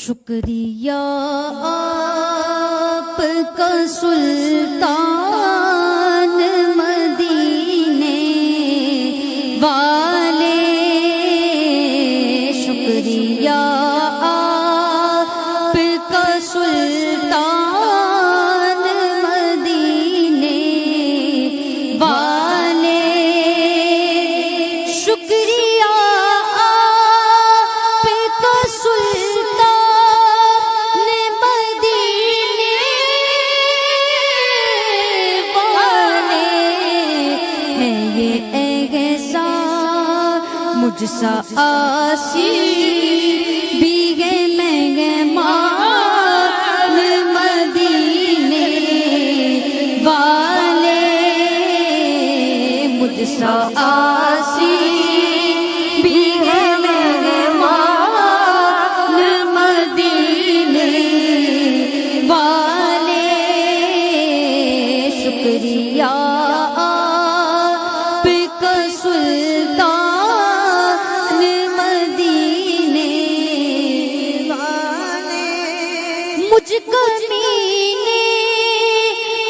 شکریہ آپ کا سلطان مدینے والے، شکریہ آپ کا سلطان مدینے والے، شکریہ آپ کا سلطان مدینے والے، ہے یہ احسان مجھ سا آسی بیگے مہمان مدینے والے، مجھ سا آسی بیگے مہمان مدینے والے، شکریہ آپ کا سلطان مدینے والے، مجھ کمینے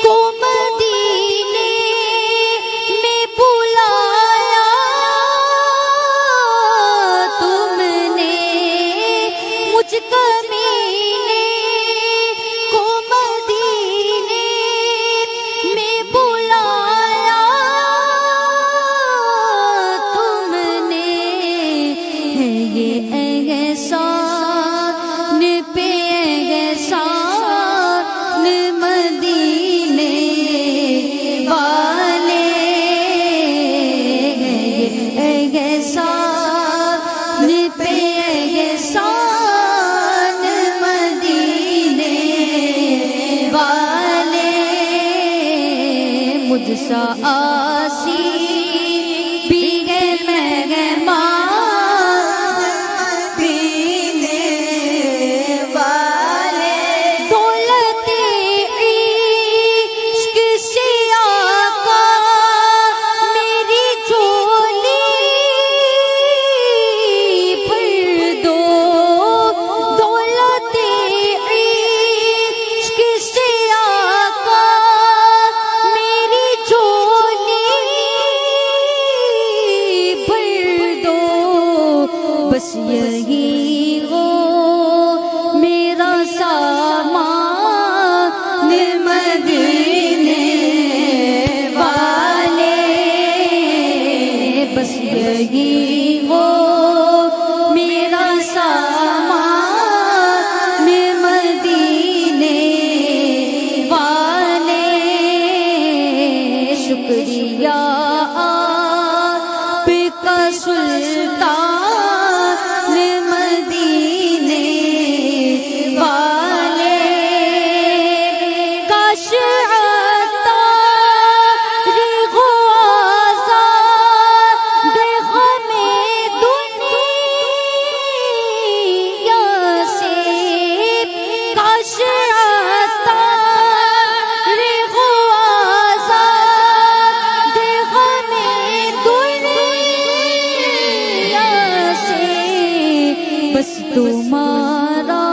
کو مدینے میں بلایا تم نے، مجھ کمینے کو مدینے میں بلایا تم نے، ہے یہ احسان پہ احسان مدینے والے، ہے یہ احسان پہ احسان مدینے والے، مجھ سا آسی بیگے مہمان مدینے والے، دولت عشق سے آقا میری جھولی بھر دو، دولت عشق سے آقا میری جھولی بھر دو، بس یہی ہو میرا سامان مدینے والے، بس یہی ہو میرا سامان مدینے والے، شکریہ آپ کا سلطان مدینے والے، کاش عطار ہو آزاد غم دنیا سے، کاش عطار ہو آزاد غم دنیا سے، بس تمہارا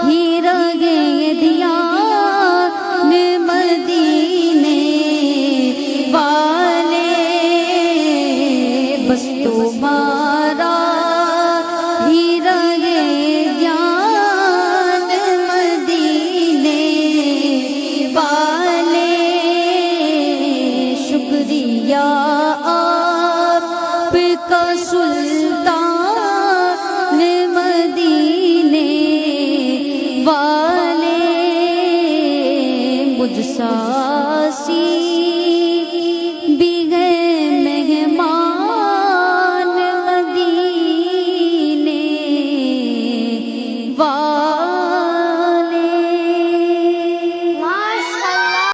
ہی رہے دھیان مدینے والے، بس تمہارا ہی رہے دھیان مدینے والے، شکریہ آپ کا سلطان مدینے والے، مجھ سا آسی